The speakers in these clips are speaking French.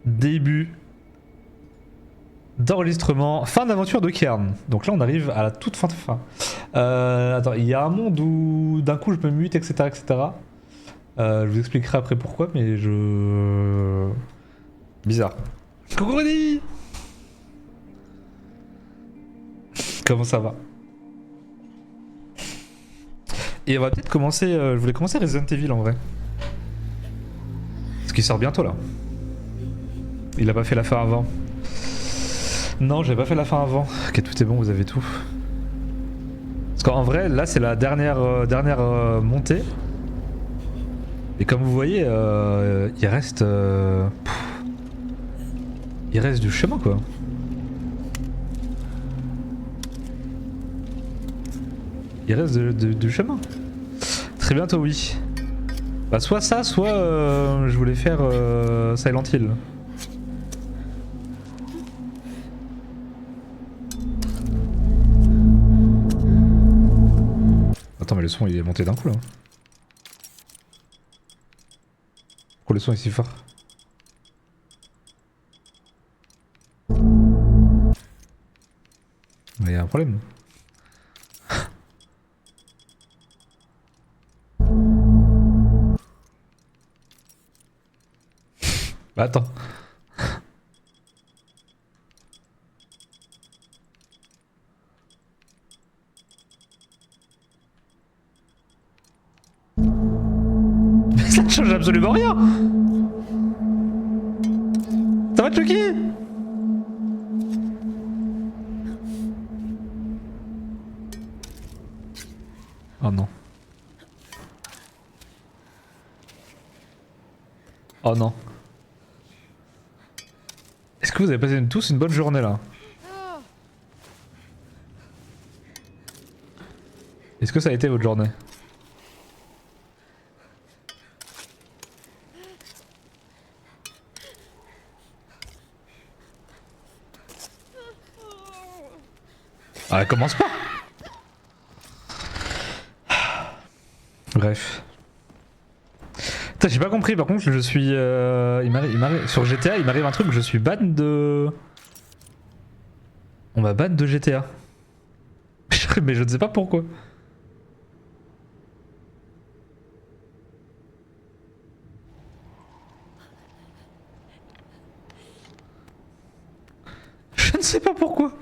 Début d'enregistrement, fin d'aventure de Cairn. Donc là on arrive à la toute fin de fin. Attends, il y a un monde où d'un coup je me mute, etc. etc. Je vous expliquerai après pourquoi, mais je... Bizarre. Coucou Rudy. Comment ça va? Et on va peut-être commencer, je voulais commencer Resident Evil en vrai. Parce qu'il sort bientôt là. Il a pas fait la fin avant. Non, j'ai pas fait la fin avant. Ok, tout est bon, vous avez tout. Parce qu'en vrai, là c'est la dernière, montée. Et comme vous voyez, il reste... il reste du chemin quoi. Il reste du chemin. Très bientôt oui. Bah soit ça, soit je voulais faire Silent Hill. Attends mais le son il est monté d'un coup là. Pourquoi le son est si fort? Il y a un problème. Bah attends. Mais ça ne change absolument rien. Ça va te choquer? Oh non. Oh non. Est-ce que vous avez passé tous une bonne journée là? Est-ce que ça a été votre journée? Ah, commence pas. Bref. Putain, j'ai pas compris, par contre, je suis... sur GTA, il m'arrive un truc, je suis ban de... On m'a ban de GTA. Mais je ne sais pas pourquoi. Je ne sais pas pourquoi.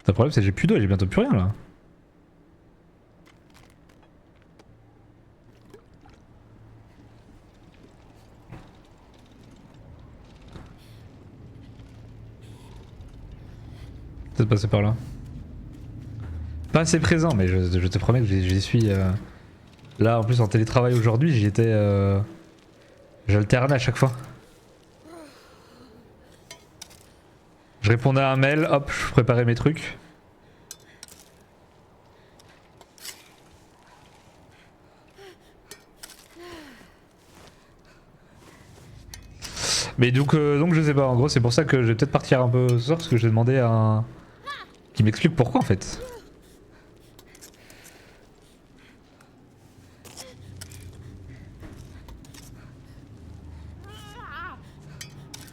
Le problème c'est que j'ai plus d'eau et j'ai bientôt plus rien là. Peut-être passer par là. Pas assez présent mais je te promets que j'y suis... Là en plus en télétravail aujourd'hui j'y étais... J'alternais à chaque fois. Je répondais à un mail, hop, je préparais mes trucs. Mais donc je sais pas, en gros c'est pour ça que je vais peut-être partir un peu ce soir parce que j'ai demandé à un... qui m'explique pourquoi en fait.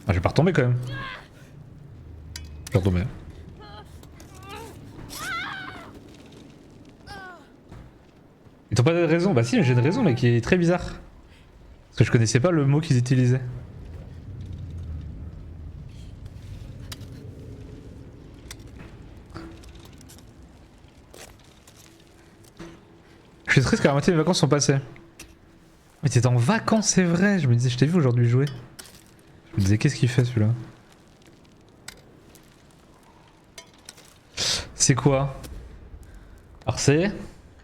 Ah, je vais pas retomber quand même. Je vais retomber. Ils t'ont pas de raison? Bah si, mais j'ai une raison mais qui est très bizarre. Parce que je connaissais pas le mot qu'ils utilisaient. Je suis triste car la moitié des vacances sont passées. Mais t'étais en vacances, c'est vrai. Je me disais, je t'ai vu aujourd'hui jouer. Je me disais, qu'est-ce qu'il fait celui-là? C'est quoi? Alors c'est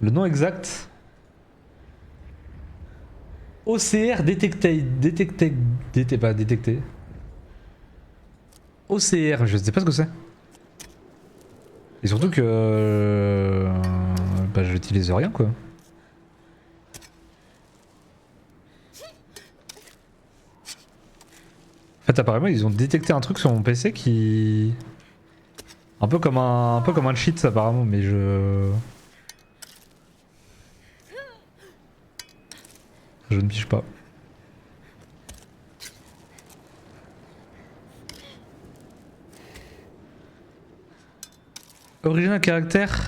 le nom exact. OCR détecté, pas détecté. OCR, je sais pas ce que c'est. Et surtout que... bah j'utilise rien quoi. En fait apparemment ils ont détecté un truc sur mon PC qui... un peu comme un cheat apparemment mais je... Je ne pige pas. Original caractère.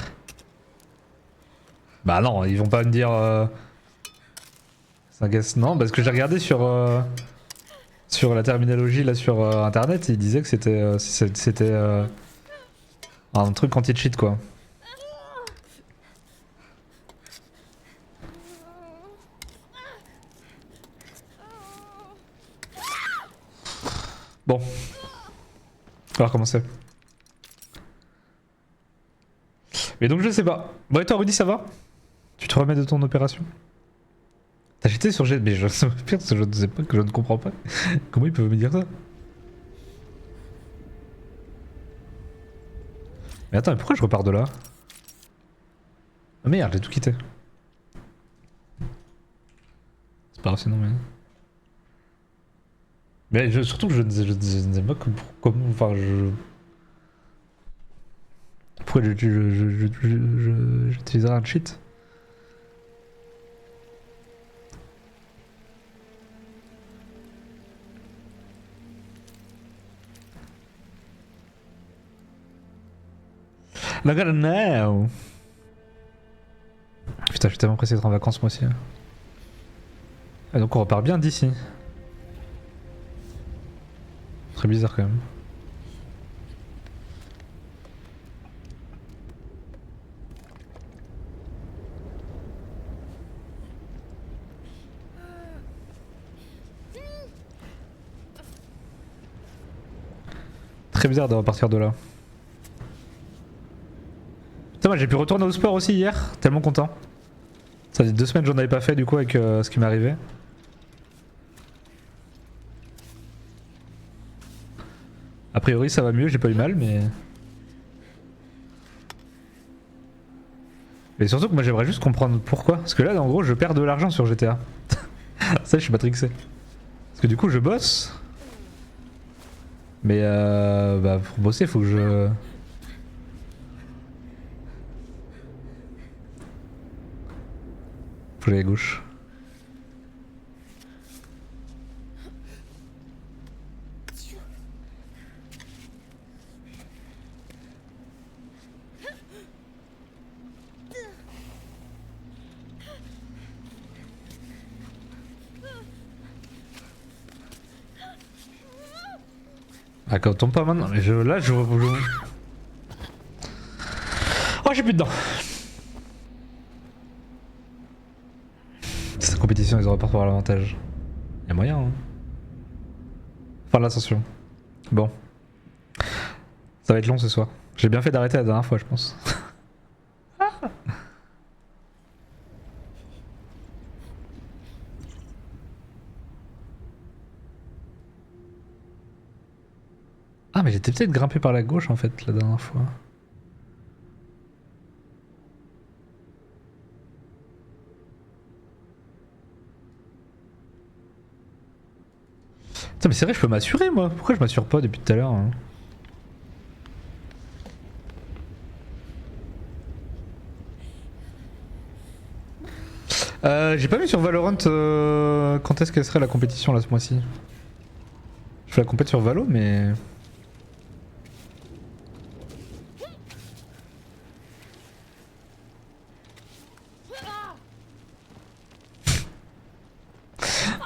Bah non, ils vont pas me dire... Ça guess non, parce que j'ai regardé sur la terminologie là sur internet, ils disaient que c'était un truc anti-cheat quoi. Bon. On va recommencer. Mais donc je sais pas. Bon et toi Rudy ça va? Tu te remets de ton opération? T'as jeté sur jet, mais je pire parce que je ne sais pas, que je ne comprends pas. Comment ils peuvent me dire ça? Mais attends, mais pourquoi je repars de là? Ah merde, j'ai tout quitté. C'est pas grave sinon mais... surtout que je ne sais pas comment... Enfin je... Pourquoi j'utiliserais un cheat? La gare now. Putain, je suis tellement pressé d'être en vacances moi aussi. Ah, donc on repart bien d'ici. Très bizarre quand même. Très bizarre de repartir de là. Putain, moi j'ai pu retourner au sport aussi hier, tellement content. Ça fait 2 semaines que j'en avais pas fait du coup avec ce qui m'est arrivé. A priori ça va mieux, j'ai pas eu mal mais... Mais surtout que moi j'aimerais juste comprendre pourquoi. Parce que là en gros je perds de l'argent sur GTA. Ça je suis matrixé. Parce que du coup je bosse. Mais bah pour bosser faut que je... Faut que j'aille à gauche. Ah quand on tombe pas maintenant, mais là je... Oh j'ai plus de dents. Cette compétition ils auraient pas pour l'avantage. Y'a moyen hein. Enfin l'ascension. Bon. Ça va être long ce soir. J'ai bien fait d'arrêter la dernière fois je pense. Ah mais j'étais peut-être grimpé par la gauche en fait la dernière fois. Putain mais c'est vrai je peux m'assurer moi. Pourquoi je m'assure pas depuis tout à l'heure hein? J'ai pas vu sur Valorant quand est-ce qu'elle serait la compétition là ce mois-ci. Je fais la compète sur Valo mais...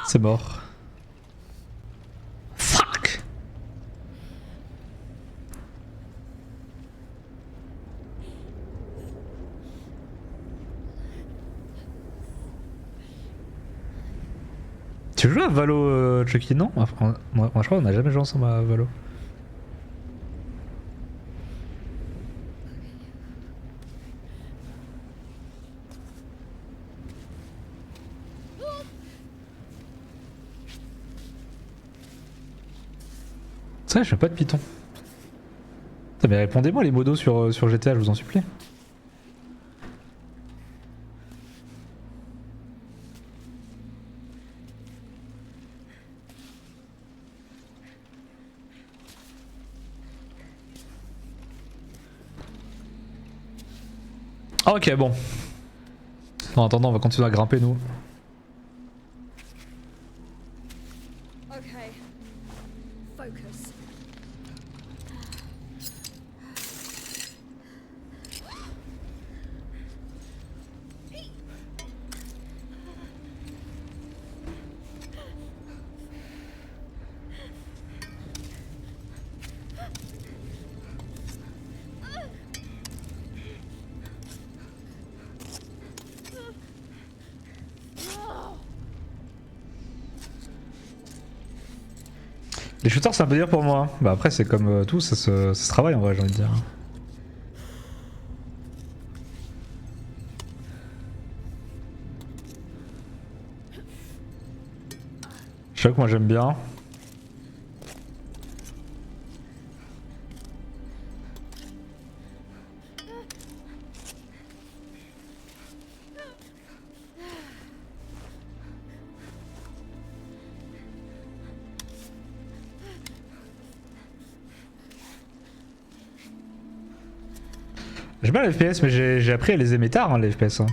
C'est mort. Fuck. Tu joues à Valo Chucky non? Moi je crois qu'on a jamais joué ensemble à Valo. C'est vrai je fais pas de Python. Putain mais répondez-moi les modos sur GTA je vous en supplie. Ah ok bon. En attendant on va continuer à grimper nous. Les shooters c'est un peu dur pour moi. Hein. Bah après c'est comme tout, ça se travaille en vrai j'ai envie de dire. Je sais que moi j'aime bien. J'aime bien les FPS mais j'ai appris à les aimer tard hein, les FPS. Hein.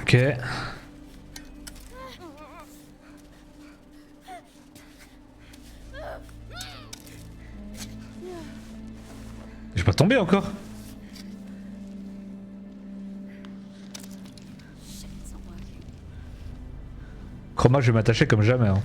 Ok. J'ai pas tombé encore. Chroma, je vais m'attacher comme jamais. Hein.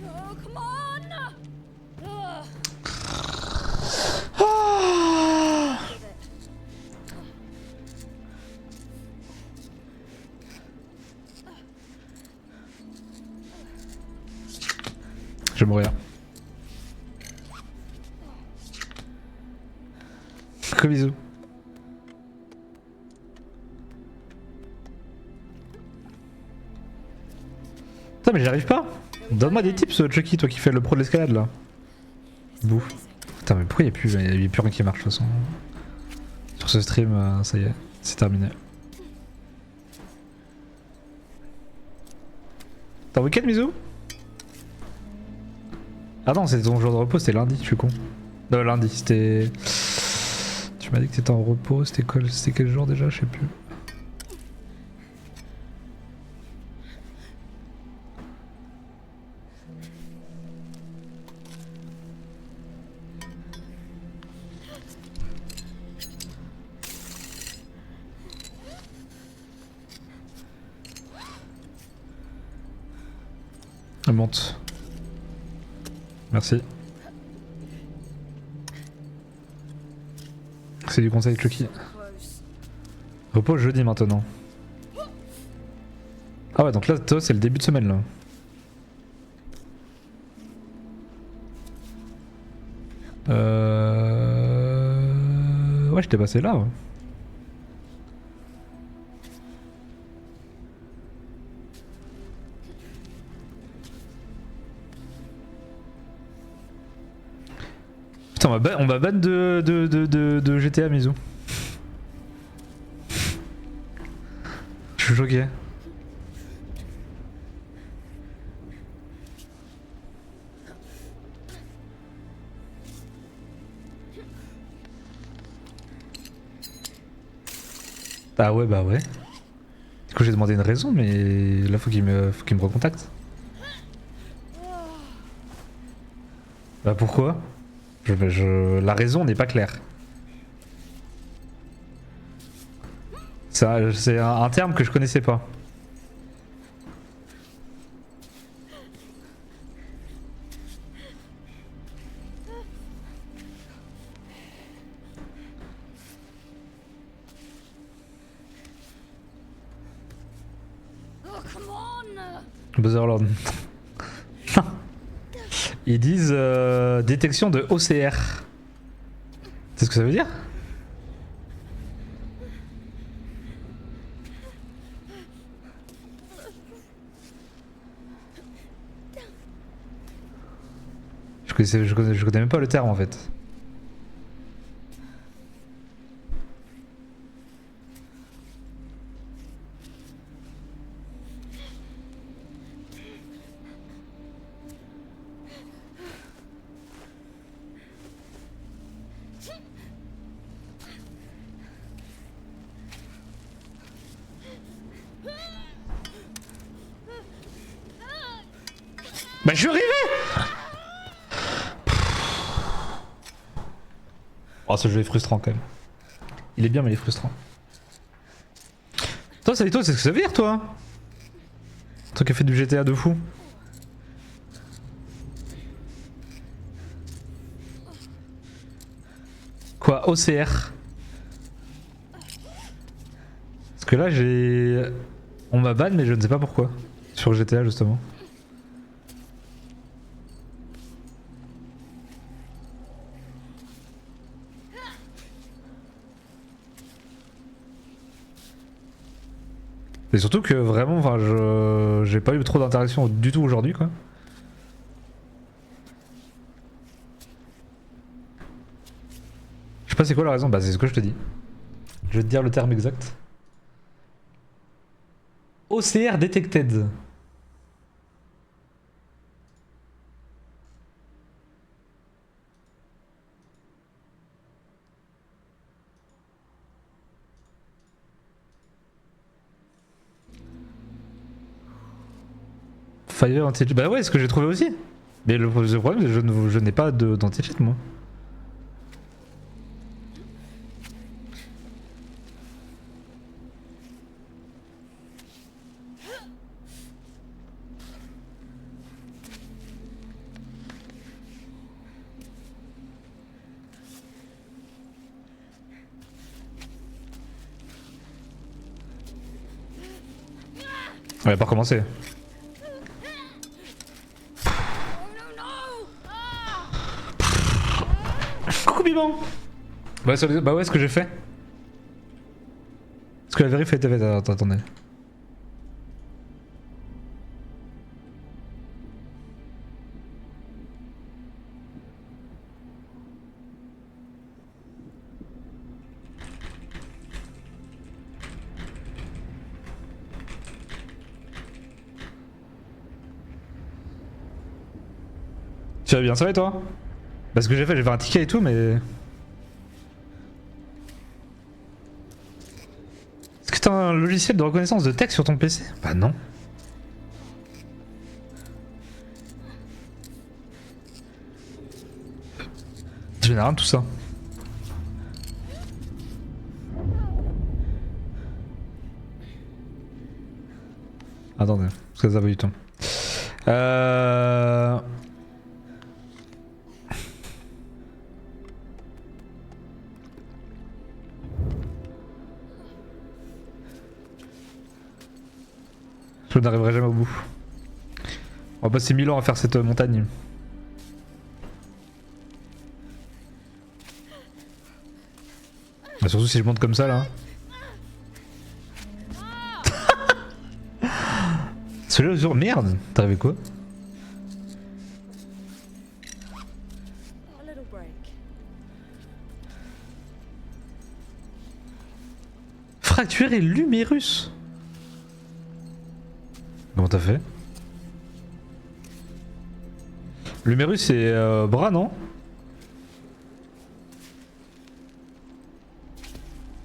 Oh, come on! Ugh. Je vais mourir. Gros bisous. Putain mais j'y arrive pas. Donne-moi des tips Chucky, toi qui fais le pro de l'escalade là. Bouh. Putain mais pourquoi il y a plus rien qui marche de toute façon. Sur ce stream, ça y est, c'est terminé. T'es en week-end Mizu? Ah non, c'était ton jour de repos, c'était lundi, je suis con. Non, lundi, c'était... Tu m'as dit que t'étais en repos, c'était quel jour déjà? Je sais plus. Elle monte. Merci. C'est du conseil Chucky. Repos jeudi maintenant. Ah ouais donc là toi c'est le début de semaine là. Ouais j'étais passé là ouais. Putain on m'a ban de GTA Mizu. Je suis choqué. Ah ouais bah ouais. Du coup j'ai demandé une raison mais là faut qu'il me recontacte. Bah pourquoi la raison n'est pas claire. C'est un terme que je connaissais pas. Oh, come on! Buzzerlord. Ils disent détection de OCR. C'est ce que ça veut dire? Je connais même pas le terme en fait. Bah je suis arrivé. Oh ce jeu est frustrant quand même. Il est bien mais il est frustrant. Toi Salito, c'est ce que ça veut dire toi? Toi qui a fait du GTA de fou. Quoi, OCR? Parce que là j'ai... On m'a ban mais je ne sais pas pourquoi. Sur GTA justement. Et surtout que vraiment, enfin, j'ai pas eu trop d'interaction du tout aujourd'hui, quoi. Je sais pas c'est quoi la raison, bah c'est ce que je te dis. Je vais te dire le terme exact. OCR detected. Fire anti-cheat. Bah ouais, c'est ce que j'ai trouvé aussi. Mais le problème, c'est que je n'ai pas d'anti-cheat moi. On va pas recommencer. Coucou Biban. Bah ouais, ce que j'ai fait. Parce que la vérif a été faite, attendez. Tu vas bien, ça va et toi? Bah ce que j'ai fait un ticket et tout mais... Est-ce que t'as un logiciel de reconnaissance de texte sur ton PC? Bah non. Je n'ai rien de tout ça. Attendez, parce que ça va du temps. Je n'arriverai jamais au bout. On va passer 1000 ans à faire cette montagne. Bah surtout si je monte comme ça là. Celui-là sur merde, t'es arrivé quoi? Fracturer l'humérus. Comment t'as fait? L'humérus c'est bras non?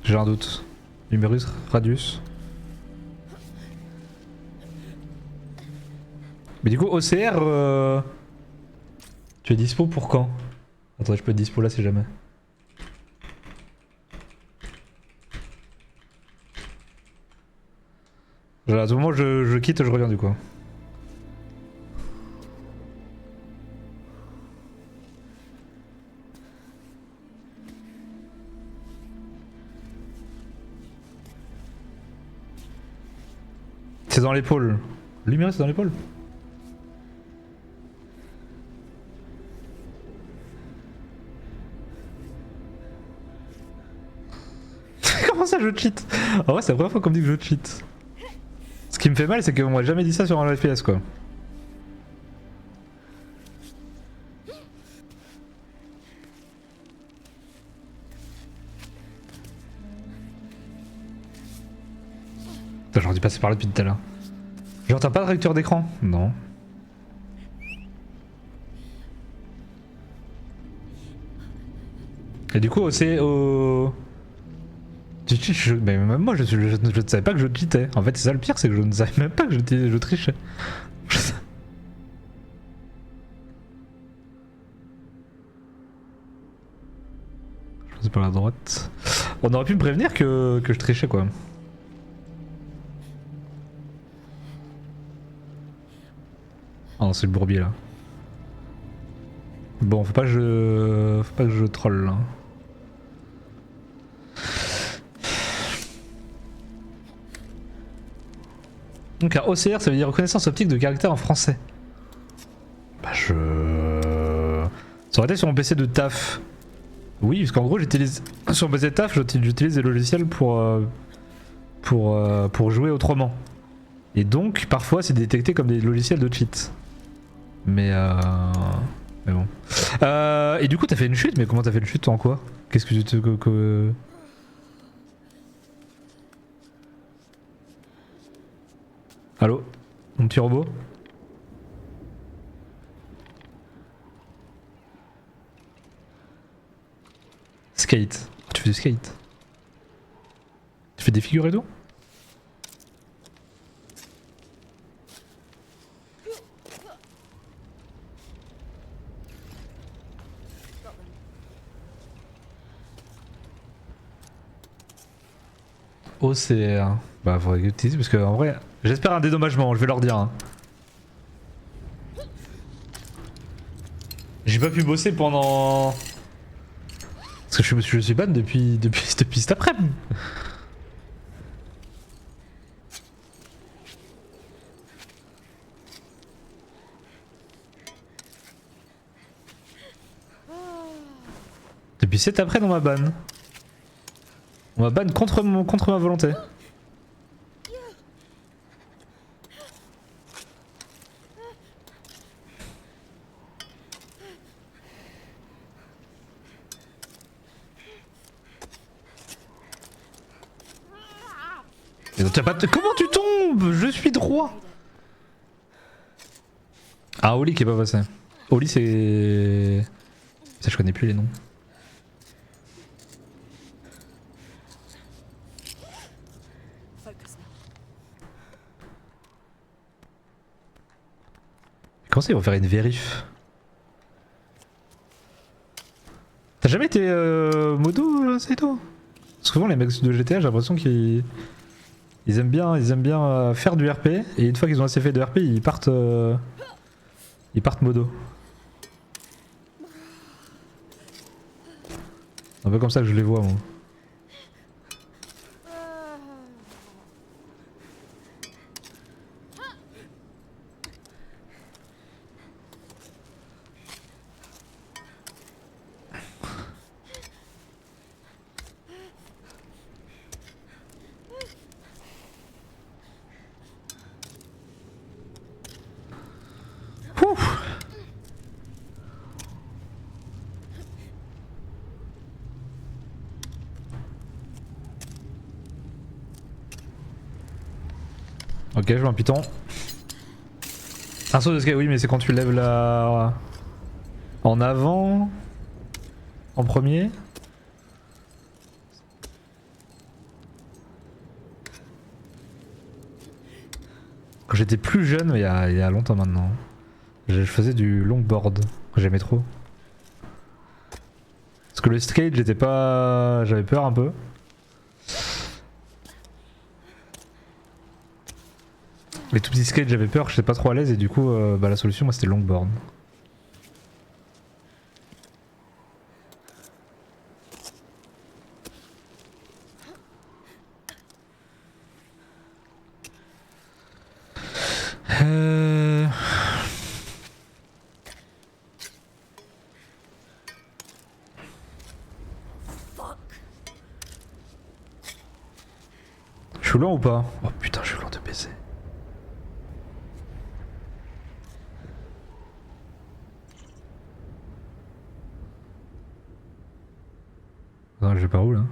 J'ai un doute. L'humérus radius. Mais du coup OCR tu es dispo pour quand? Attends je peux être dispo là si jamais. À tout moment je quitte, je reviens du coup. C'est dans l'épaule. L'humérus c'est dans l'épaule. Comment ça je cheat? En vrai c'est la première fois qu'on me dit que je cheat. Ce qui me fait mal c'est qu'on m'a jamais dit ça sur un FPS quoi. J'aurais dû passer par là depuis tout à l'heure. Genre t'as pas de réducteur d'écran? Non. Et du coup c'est au... Mais même moi je ne savais pas que je cheatais. En fait c'est ça le pire, c'est que je ne savais même pas que je trichais. C'est par la droite. On aurait pu me prévenir que je trichais quoi. Ah non, c'est le bourbier là. Bon, faut pas que je troll là. Donc un OCR ça veut dire reconnaissance optique de caractère en français. Bah ça aurait été sur mon PC de taf. Oui, parce qu'en gros j'utilise sur mon PC de taf j'utilise des logiciels pour jouer autrement. Et donc parfois c'est détecté comme des logiciels de cheat. Mais bon. Et du coup t'as fait une chute, mais comment t'as fait une chute en quoi? Qu'est-ce que tu te... Allô? Mon petit robot? Skate. Tu fais du skate? Tu fais des figures et tout? OCR. Bah faudrait que tu dises parce que en vrai, j'espère un dédommagement, je vais leur dire. Hein. J'ai pas pu bosser pendant... Parce que je suis ban depuis cet après-midi. Depuis cet après on m'a ban. On m'a ban contre ma volonté. Et donc, comment tu tombes? Je suis droit. Ah, Oli qui est pas passé. Oli c'est... Ça je connais plus les noms. Comment ça ils vont faire une vérif? T'as jamais été modo, Saito? Souvent les mecs de GTA j'ai l'impression qu'ils aiment bien faire du RP et une fois qu'ils ont assez fait de RP ils partent modo. C'est un peu comme ça que je les vois moi. Ok, je vois un piton. Un saut de skate, oui, mais c'est quand tu lèves la... En avant... En premier. Quand j'étais plus jeune, il y a longtemps maintenant, je faisais du longboard. J'aimais trop. Parce que le skate, j'étais pas... J'avais peur un peu. Les tout petits skates, j'avais peur, j'étais pas trop à l'aise et du coup, bah, la solution, moi, c'était longboard. Je suis lent ou pas? Oh putain, je suis lent de baiser. Non, je vais par où là?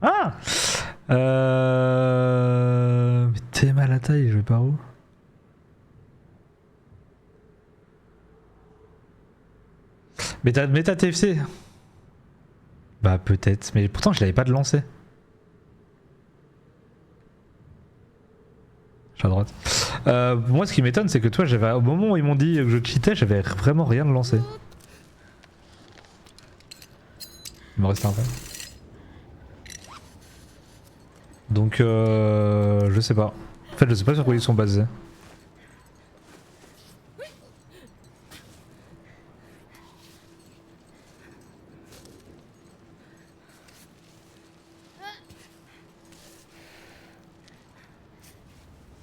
Ah Mais t'es mal à la taille, je vais par où? Mais t'as TFC? Bah peut-être, mais pourtant je l'avais pas de lancer. Je suis à droite. Moi, ce qui m'étonne, c'est que toi, j'avais au moment où ils m'ont dit que je cheatais, j'avais vraiment rien de lancé. Il me reste un vrai. Donc, je sais pas. En fait, je sais pas sur quoi ils sont basés.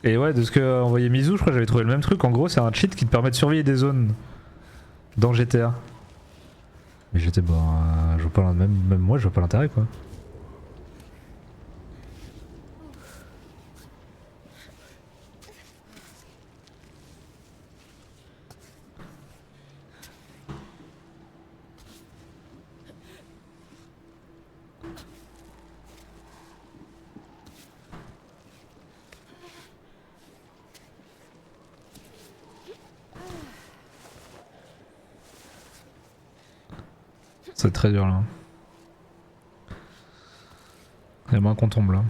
Et ouais, de ce que envoyé Mizu, je crois que j'avais trouvé le même truc. En gros, c'est un cheat qui te permet de surveiller des zones dans GTA. Mais j'étais bon, je vois pas même moi, je vois pas l'intérêt quoi. C'est très dur là. Il y a moins qu'on tombe là.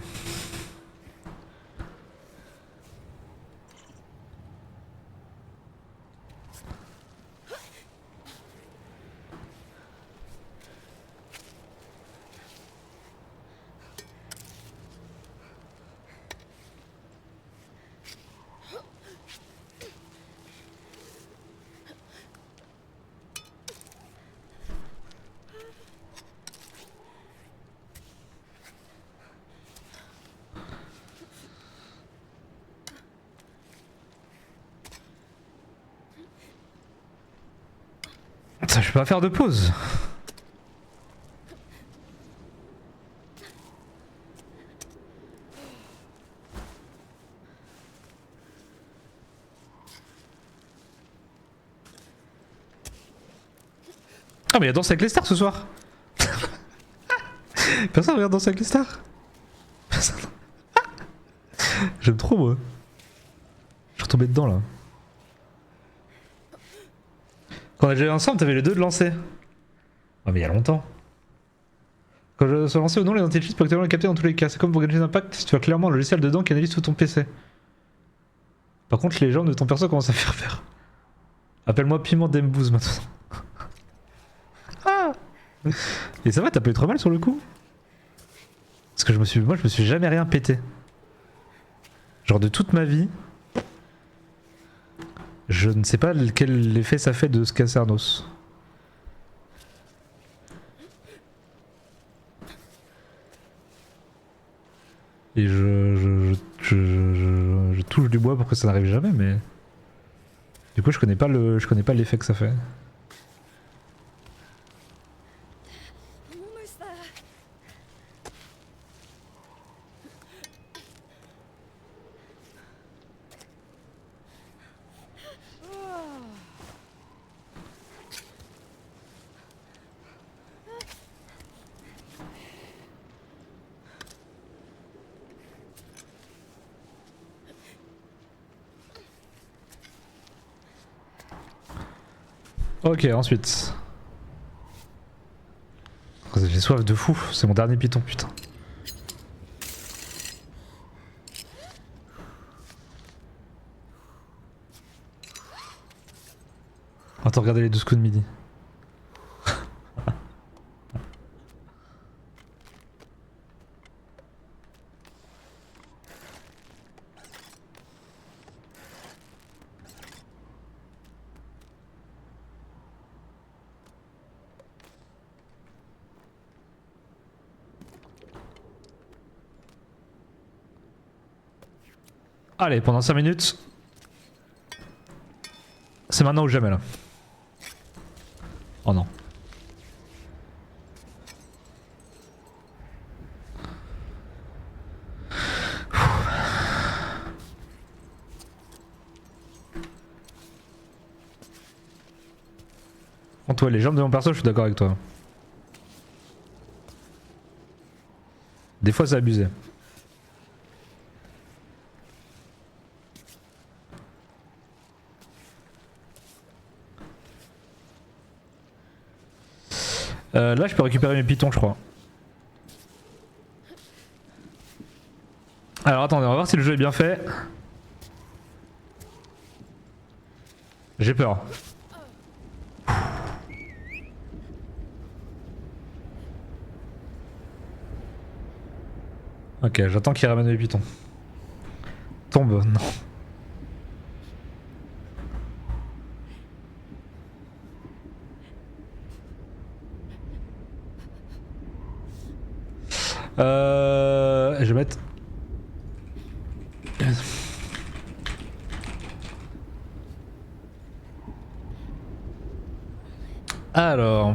Ça, je peux pas faire de pause. Ah mais il y a Danse avec les stars ce soir. Personne regarde Danse avec les stars. Personne. J'aime trop moi. Je suis retombé dedans là. Quand on a joué ensemble, t'avais les deux de lancer. Ah mais il y a longtemps. Quand je sois lancé ou non, les anti-cheats peuvent actuellement les capter dans tous les cas. C'est comme pour Genshin Impact, tu as clairement le logiciel dedans qui analyse tout ton PC. Par contre, les gens de ton perso commencent à faire peur. Appelle-moi Piment Dembouz maintenant. Ah. Et ça va, t'as pas eu trop mal sur le coup? Parce que moi je me suis jamais rien pété. Genre de toute ma vie. Je ne sais pas quel effet ça fait de se casser un os. Et je touche du bois pour que ça n'arrive jamais, mais du coup je connais pas l'effet que ça fait. I'm almost there. Ok, ensuite. J'ai soif de fou, c'est mon dernier python, putain. Attends, regardez les 12 coups de midi. Allez, pendant 5 minutes. C'est maintenant ou jamais là. Oh non. Toi, les jambes de mon perso, je suis d'accord avec toi. Des fois, c'est abusé. Là, je peux récupérer mes pitons, je crois. Alors attendez, on va voir si le jeu est bien fait. J'ai peur. Ok, j'attends qu'il ramène les pitons. Tombe, non. Je vais mettre... Alors...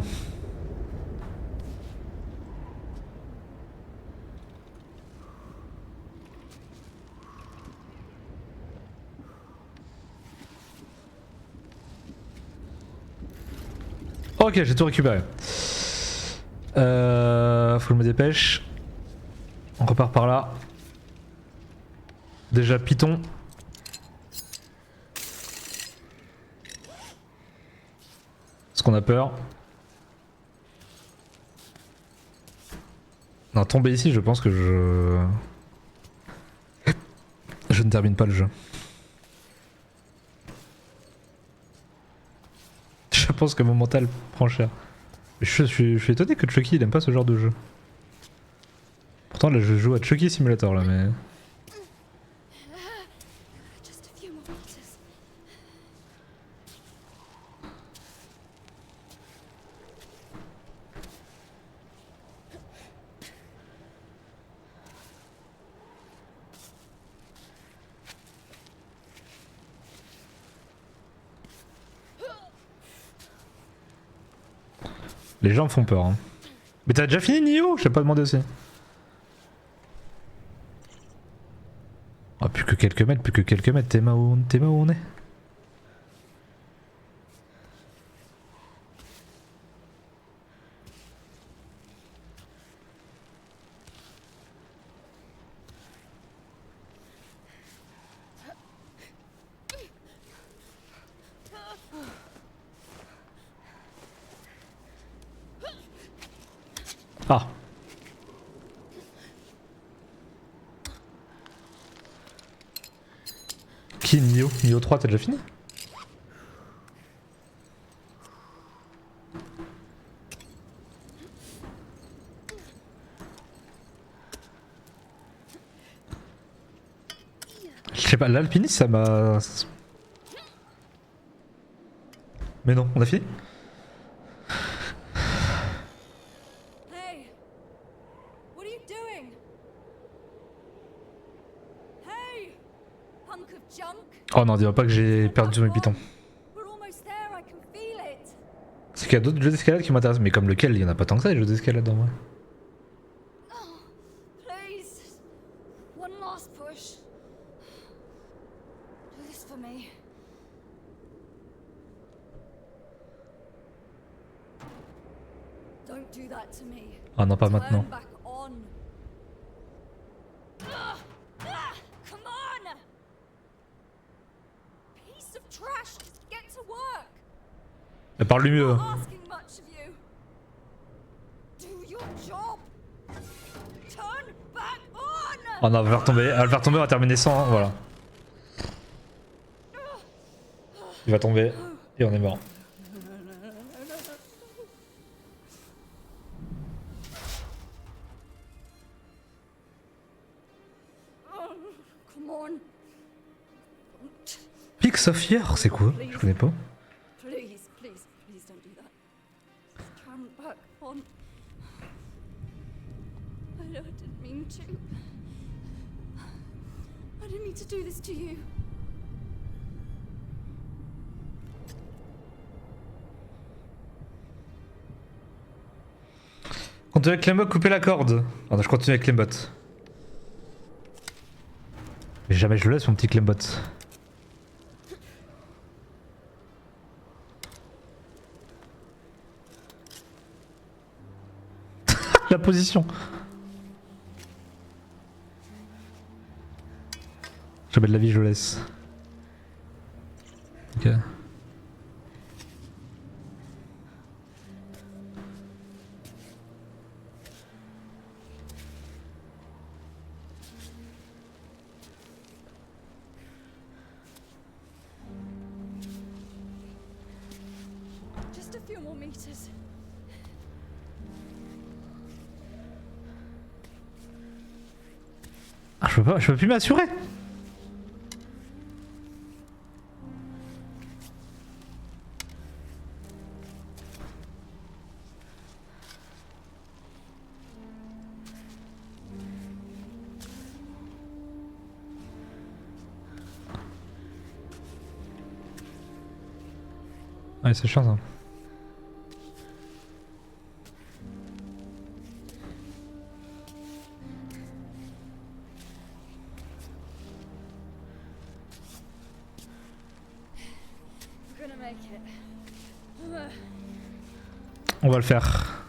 Ok, j'ai tout récupéré. Faut que je me dépêche. On repart par là. Déjà Python. Parce qu'on a peur. Non, tomber ici, je pense que je ne termine pas le jeu. Je pense que mon mental prend cher. Je suis étonné que Chucky il aime pas ce genre de jeu. Pourtant là je joue à Chucky Simulator là mais... Just a few more meters. Les gens me font peur hein. Mais t'as déjà fini Nioh? Je t'ai pas demandé aussi. Ah plus que quelques mètres, t'es où on est? Ah. Qui Nioh? Nioh 3 t'as déjà fini? Je sais pas, l'alpiniste ça m'a... Mais non, on a fini? Hey! What are you doing? Hey! Hunk of junk? Oh non, dis-moi pas que j'ai perdu mes pitons. We're almost there, I can feel it. C'est qu'il y a d'autres jeux d'escalade qui m'intéressent, mais comme lequel, il y en a pas tant que ça, les jeux d'escalade en vrai. Oh, please. One last push. Do this for me. Don't do that to me. Ah non, pas maintenant. Turn back on. Come on! Piece of trash, just get to work. Parle-lui mieux. Not asking much of you. Do your job. Turn back on. Oh non, elle va faire tomber, on va terminer sans, hein, voilà. Il va tomber, et on est mort. Come on. Pix of Year, c'est quoi? Je connais pas. Please, please, please don't do that. Just turn back on. I didn't mean to. I didn't mean to do this to you. Continue avec Clambot, couper la corde. Ah non, je continue avec Clambot. Mais jamais je le laisse mon petit Clambot. La position. Jamais de la vie je le laisse. Ok. few more meters. Ah, je peux plus m'assurer. Ouais, c'est chiant ça. We're gonna make it. On va le faire.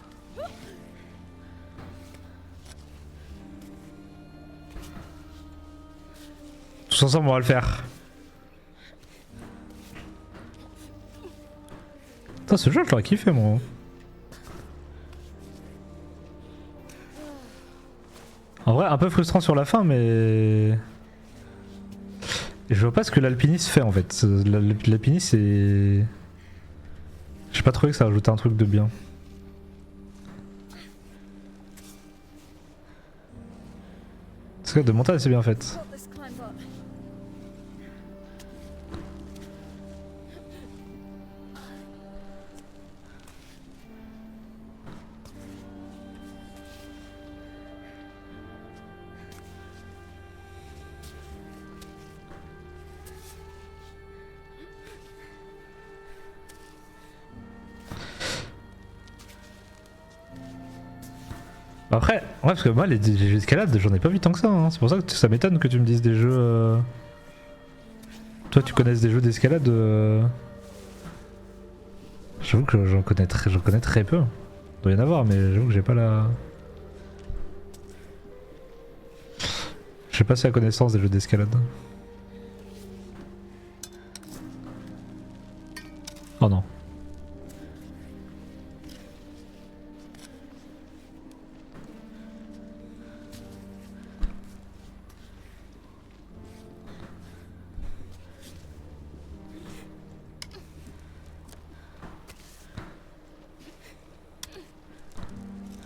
Tous ensemble, on va le faire. Putain, ce jeu, je l'aurais kiffé, moi. En vrai, un peu frustrant sur la fin, mais... Je vois pas ce que l'alpiniste fait, en fait. L'alpiniste, c'est... J'ai pas trouvé que ça rajoutait un truc de bien. Parce que de montagne, c'est bien fait. Got this climb up. Après, ouais, parce que moi, les jeux d'escalade, j'en ai pas vu tant que ça. Hein. C'est pour ça que ça m'étonne que tu me dises des jeux. Toi, tu connaisses des jeux d'escalade. J'avoue que j'en connais très peu. Il doit y en avoir, mais j'avoue que j'ai pas la. J'ai pas assez la connaissance des jeux d'escalade. Oh non.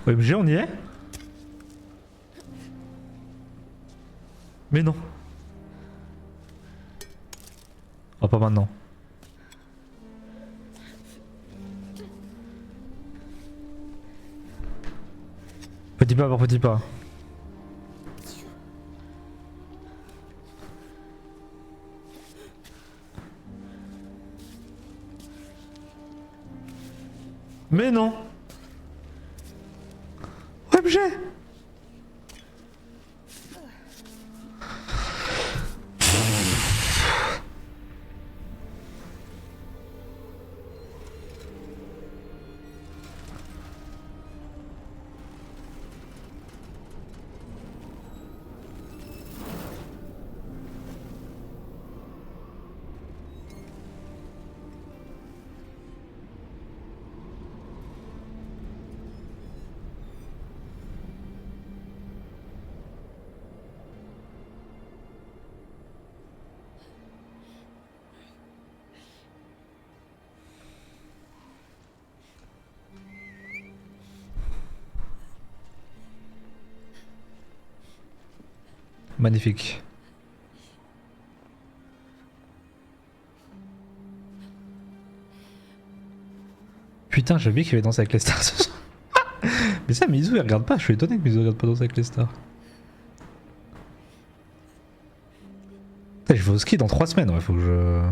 OMG, on y est? Mais non. Oh, pas maintenant. Petit pas par petit pas. Mais non. OMG. Magnifique. Putain, j'ai oublié qu'il avait dansé avec les stars ce soir. Mais ça, Mizu il regarde pas. Je suis étonné que Mizu regarde pas danser avec les stars. Putain, je vais au ski dans 3 semaines. Ouais, faut que je.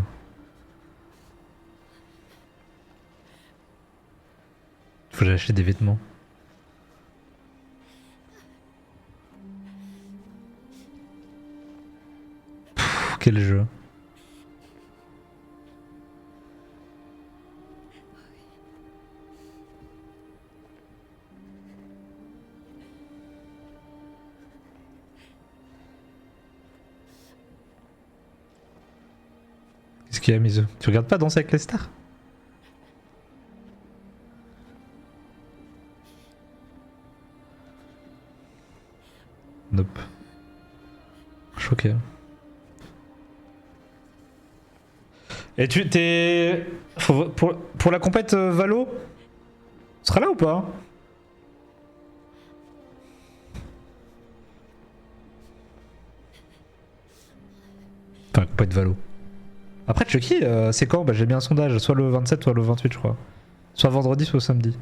Faut que j'achète des vêtements. Pff, quel jeu. Qu'est-ce qu'il y a, Mizu? Tu regardes pas danser avec les stars? Nope. Choqué. Et tu t'es... Pour la compète Valo, tu seras là ou pas? Enfin, la compète Valo. Après Chucky, c'est quand? Bah j'ai mis un sondage, soit le 27, soit le 28 je crois. Soit vendredi, soit samedi.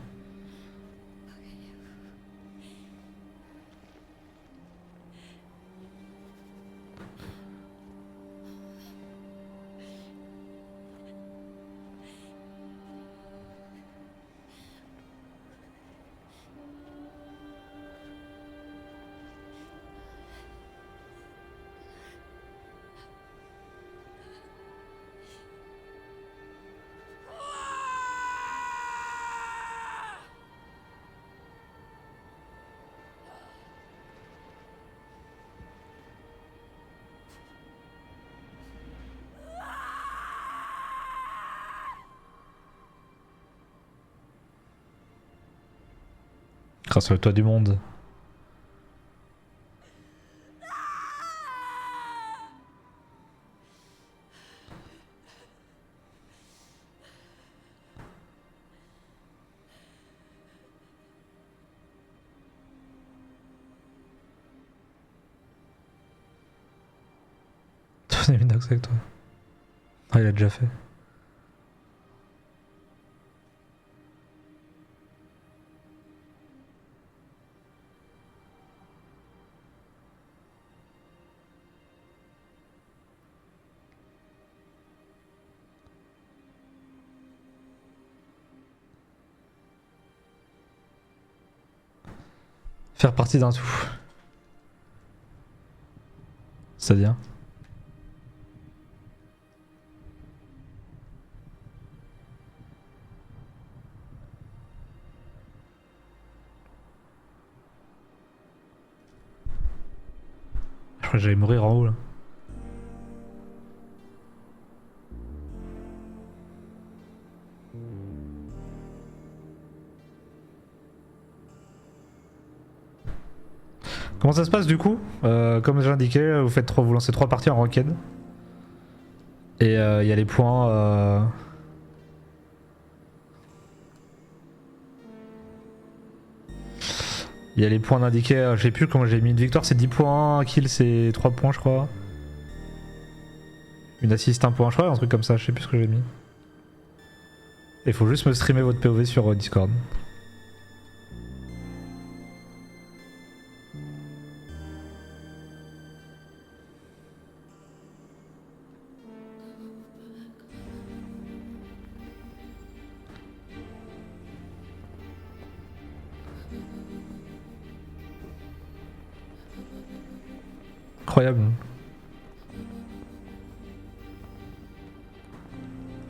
Grâce au toit du monde. On est mis d'accord avec toi. Ah, il a déjà fait. Faire partie d'un tout. C'est-à-dire? Je crois que j'allais mourir en haut là. Comment ça se passe du coup? Comme j'ai indiqué, vous lancez 3 parties en ranked. Et il y a les points. Il y a les points d'indiquer, je sais plus comment j'ai mis une victoire, c'est 10 points, un kill c'est 3 points je crois. Une assist 1 point je crois, un truc comme ça, je sais plus ce que j'ai mis. Il faut juste me streamer votre POV sur Discord. Incroyable.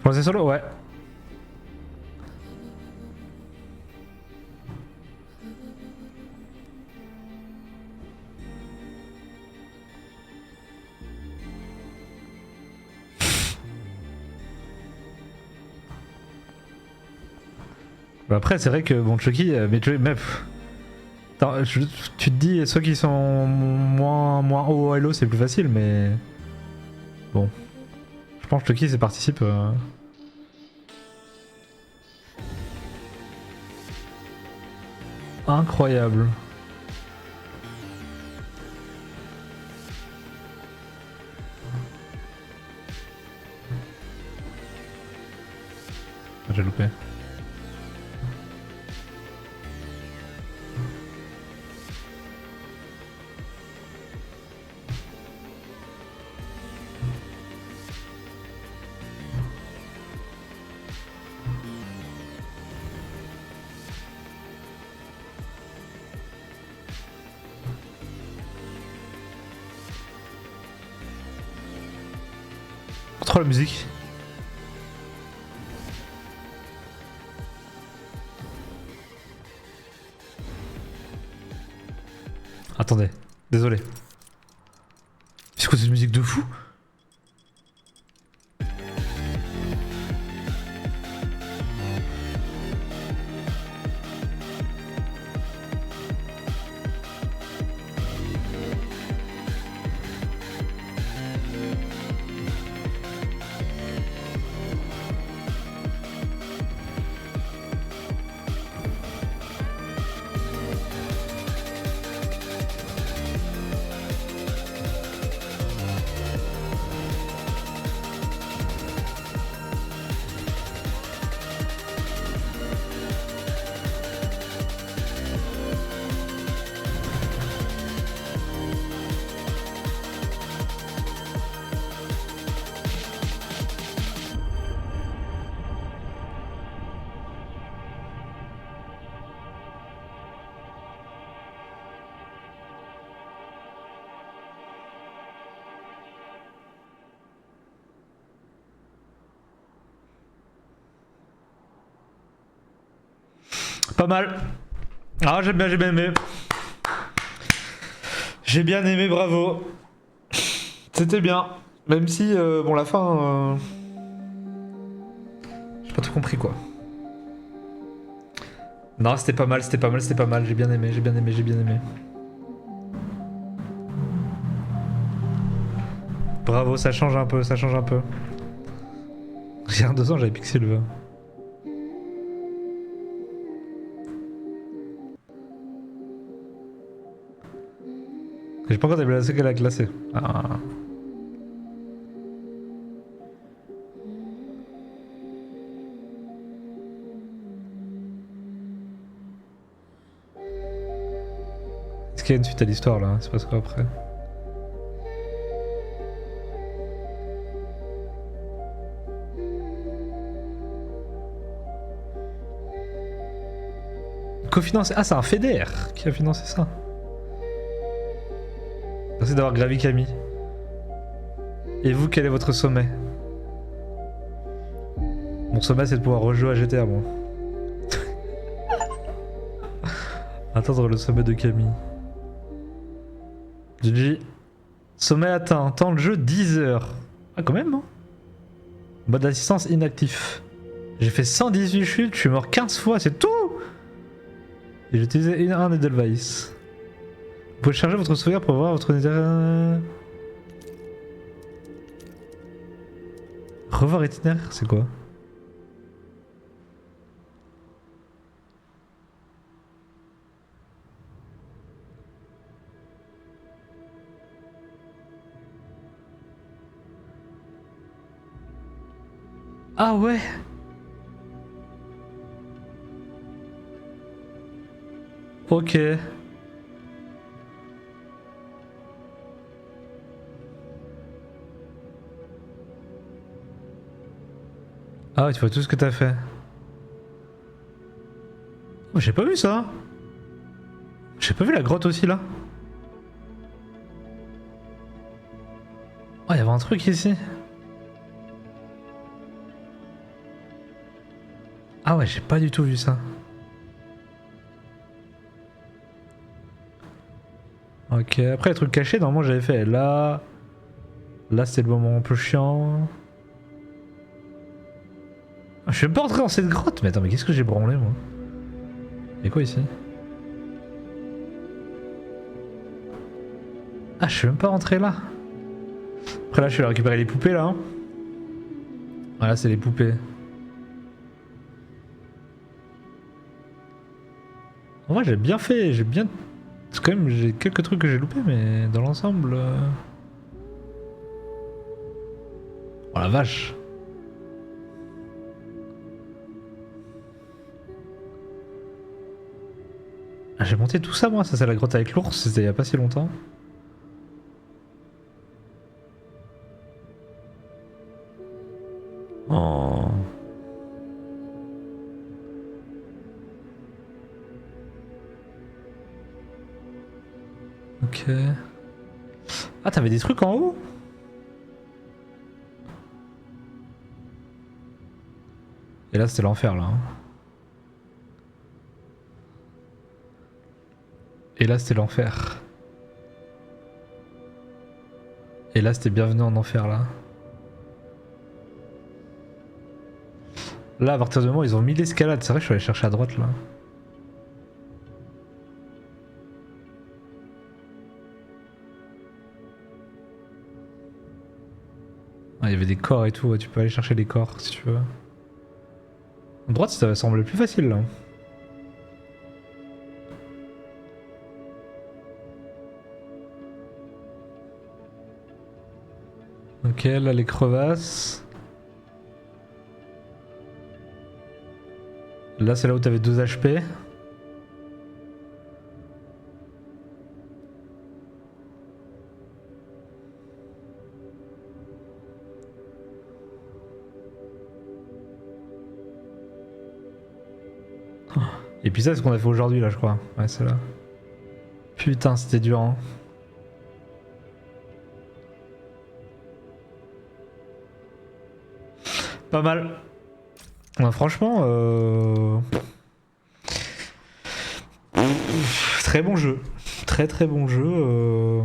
Faut lancer solo? Ouais. Bah après c'est vrai que bon Chucky, mais tu te dis ceux qui sont moins haut au Halo c'est plus facile mais bon. Je pense que Chucky c'est participe. Incroyable. J'ai loupé. Trop la musique. Attendez, désolé. C'est quoi cette musique de fou? Pas mal. Ah, j'ai bien aimé. J'ai bien aimé, bravo. C'était bien. Même si, bon, la fin... J'ai pas tout compris, quoi. Non, c'était pas mal, c'était pas mal, c'était pas mal. J'ai bien aimé, j'ai bien aimé, j'ai bien aimé. Bravo, ça change un peu, ça change un peu. Il y a 2 ans, j'avais pixé le 20. J'ai pas encore déplacé qu'elle a classé. Ah. Est-ce qu'il y a une suite à l'histoire là? C'est pas ce quoi après? Cofinancé. Ah, c'est un FEDER qui a financé ça. Merci d'avoir gravi Camille. Et vous, quel est votre sommet? Mon sommet, c'est de pouvoir rejouer à GTA, moi. Attendre le sommet de Camille. GG. Sommet atteint. Temps de jeu 10 heures. Ah, quand même, hein. Mode d'assistance inactif. J'ai fait 118 chutes, je suis mort 15 fois, c'est tout. Et j'ai utilisé un Edelweiss. Vous pouvez charger votre souvenir pour voir votre... Revoir itinéraire, c'est quoi? Ah ouais. Ok. Ah ouais, tu vois tout ce que t'as fait. Oh, j'ai pas vu ça. J'ai pas vu la grotte aussi là. Oh, il y avait un truc ici. Ah ouais, j'ai pas du tout vu ça. Ok, après les trucs cachés, normalement j'avais fait là. Là c'était le moment un peu chiant. Ah, je suis même pas rentré dans cette grotte, mais attends, mais qu'est-ce que j'ai branlé moi? Y'a quoi ici? Ah, je suis même pas rentré là. Après là, je vais récupérer les poupées là. Hein. Voilà, c'est les poupées. En vrai, j'ai bien fait, j'ai bien. C'est quand même, j'ai quelques trucs que j'ai loupés, mais dans l'ensemble. Oh la vache! Ah, j'ai monté tout ça moi, ça c'est la grotte avec l'ours, c'était il y a pas si longtemps. Oh. Ok. Ah, t'avais des trucs en haut? Et là c'était l'enfer là. Hein. Et là c'était l'enfer. Et là c'était bienvenue en enfer là. Là à partir du moment où ils ont mis l'escalade, c'est vrai que je suis allé chercher à droite là. Ah, il y avait des corps et tout, ouais, tu peux aller chercher des corps si tu veux. À droite ça va sembler plus facile là. Ok, là les crevasses. Là c'est là où t'avais 2 HP. Et puis ça c'est ce qu'on a fait aujourd'hui là je crois. Ouais c'est là. Putain c'était dur hein. Pas mal. Ouais, franchement Très bon jeu. Très très bon jeu.